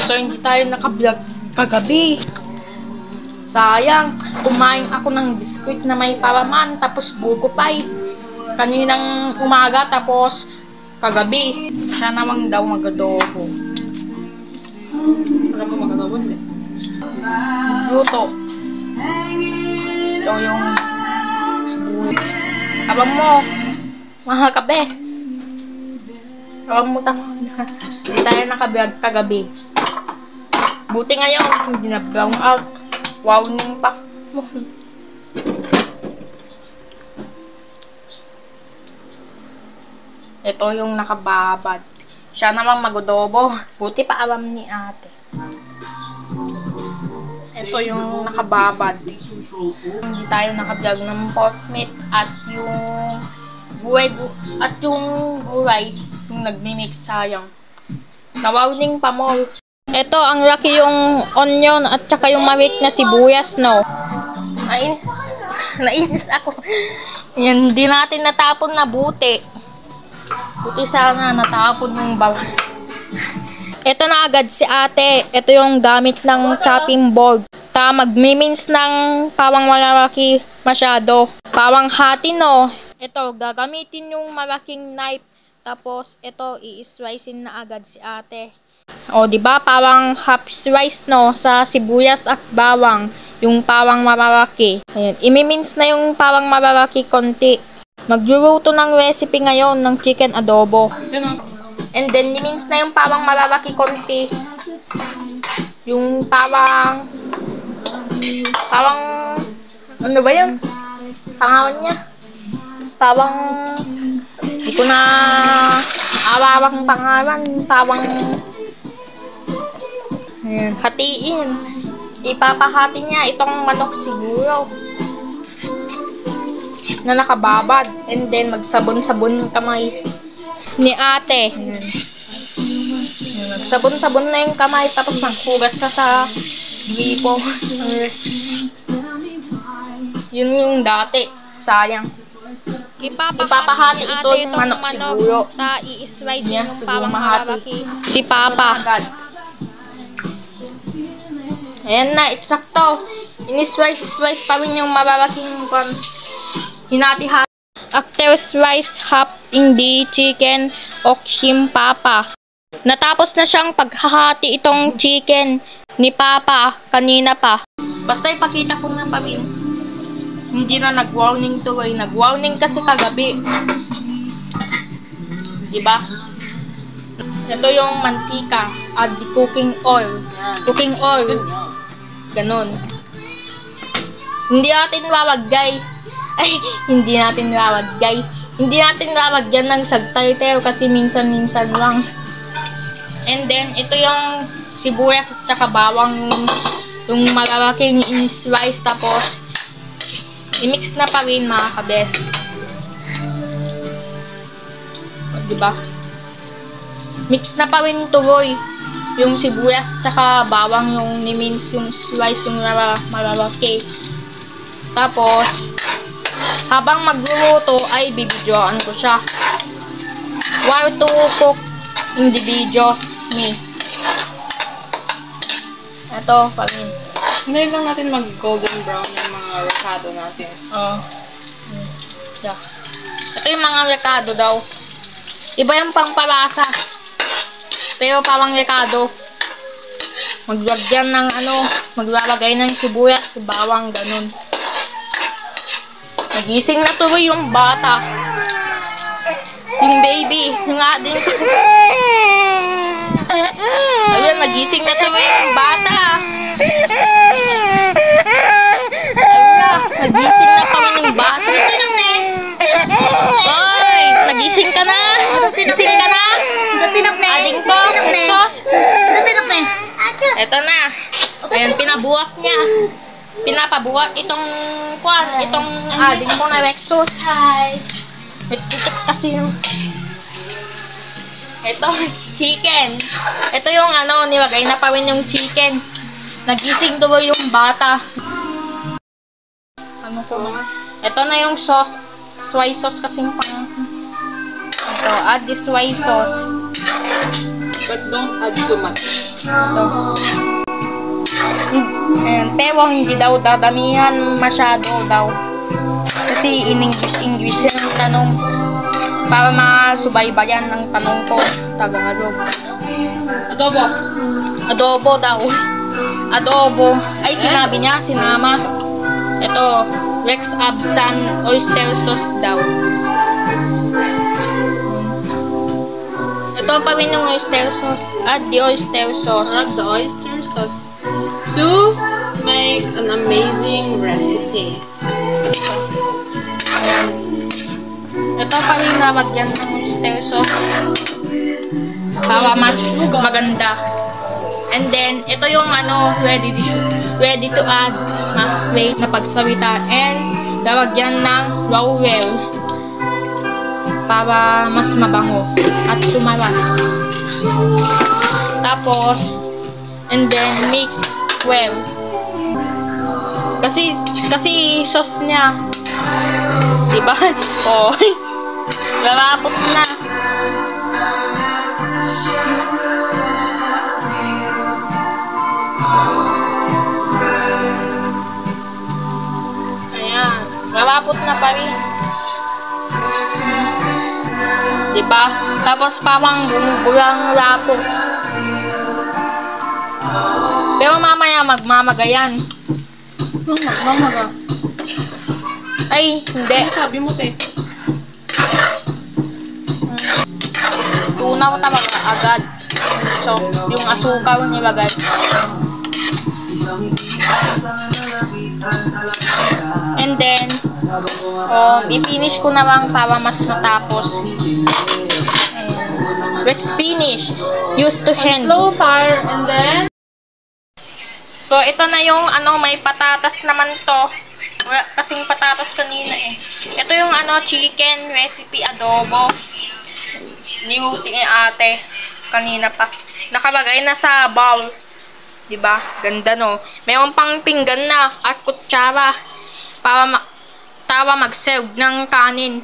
So, hindi tayo naka-vlog kagabi. Sayang, kumain ako ng biskuit na may palaman, tapos buko pie. Kaninang umaga, tapos kagabi. Siya namang daw mag-adobo. Alam mo mag-adobo, hindi? Luto. Ito yung sibuyas. Abang mo, mga kabes. Abang mo hindi tayo naka-vlog kagabi. Buti ngayon, hindi na brown out. Wow, nung pa. Ito yung nakababad. Siya namang mag-adobo. Buti pa alam ni ate. Ito yung nakababad. Hindi tayo naka-vlog ng pork meat at yung gulay yung nagmimix, sayang. Nawawning pa mo. Ito, ang laki yung onion at saka yung mawik na sibuyas, no? Nainis ako. Yan, hindi natin natapon na buti. Buti sana natapon yung bawang. Ito na agad si ate. Ito yung gamit ng chopping board. Magmimins ng pawang malaki masyado. Pawang hati, no? Ito, gagamitin yung malaking knife. Tapos, ito, i-slicein na agad si ate. O, diba? Pawang half slice, no? Sa sibuyas at bawang. Yung pawang malalaki. Ayan. Imimins na yung pawang malalaki konti. Magluluto ng recipe ngayon ng chicken adobo. And then, imins na yung pawang malalaki konti. Yung pawang... ano ba yun? Pangalan niya? Pawang... Hindi ko na... awawang pangalan. Pawang... Ayan. Hatiin. Ipapahati niya itong manok siguro. Na nakababad. And then, magsabon-sabon yung kamay ni ate. Ayan. Magsabon-sabon na yung kamay. Tapos maghugas na sa gripo. Yun yung dati. Sayang. Ipapahati ito yung manok siguro. I-slice yung pawang malalaki. Si Papa. Ayan na, eksakto. Ini-slice pa rin yung malalaking hinati-hati. After slice half in the chicken o him Papa. Natapos na siyang paghahati itong chicken ni Papa kanina pa. Basta ipakita ko na pa rin. Hindi na nag-warning to ay. Nag-warning kasi kagabi. Diba? Ito yung mantika at the cooking oil. Cooking oil. Ganon. Hindi natin lalagay. Ay, hindi natin lalagay. Hindi natin lalagyan ng subtitle kasi minsan-minsan lang. And then, ito yung sibuyas at saka bawang yung malalaking i-slice tapos i-mix na pa rin mga kabes. Diba? Mix na pa rin tuloy yung sibuyas at saka bawang yung ni-mince yung slice yung malalaki. Tapos, habang magluluto ay bibidyoan ko siya. While to cook in the videos me. Ito, pamin. Ngayon lang natin mag-golden brown yung mga recado natin. Yeah. Ito yung mga recado daw. Iba yung pangpalasa. Pero parang recado. Maglagyan ng maglalagay ng sibuyas, bawang, ganun. Nagising na tuloy yung bata. Yung baby. Yung ating... Ayun, nagising na tuloy yung bata. Ayun, nagising na pa yung bata. Oy, nagising ka na? Nagising ka na? Ading ko? Sos? Eto na. Ayun, pinabuwak niya. Pinapabuhat itong ading ko na Rexus. Hi. Titik kasi yung ito, chicken. Ito yung nilagay na pa rin yung chicken. Nagising tuloy yung bata. Ito na yung sauce. Soy sauce kasing pang ito, add the soy sauce. But don't add too much. Ito. Pero hindi daw dadamihan masyado daw. Kasi in English yung tanong. Para masubaybayan ng tanong ko. Tagalog. Adobo. Adobo daw. Adobo. Ay, sinabi niya, sinama. Ito, Rex Absan oyster sauce daw. Ito pa rin yung oyster sauce. Add the oyster sauce. Add the oyster sauce to make an amazing recipe. Ito pa rin nalagyan ng oyster sauce. Para mas maganda. And then, ito yung ready to add wait na pagsawita. And, lalagyan ng Rowell para mas mabango at sumara. Tapos, and then mix well. Kasi sauce niya. Diba? Oh. Lalapot na. Ayan. Lalapot na pa rin. Diba? Tapos parang bumubulang lapot. Pero mamaya magmamaga yan. Magmamaga. Ay, hindi. Ano sabi mo, te? Tunaw na agad. So, yung asukal nilagay. And then, i-finish ko na lang para mas matapos. Let's finish. Use to hand. Slow fire and then So, ito na yung may patatas naman to. Wala kasing patatas kanina eh. Ito yung chicken recipe adobo. Niluto ni ate. Kanina pa. Nakalagay na sa bowl. Diba? Ganda no. Mayroon pang pinggan na at kutsara para mag-serve ng kanin.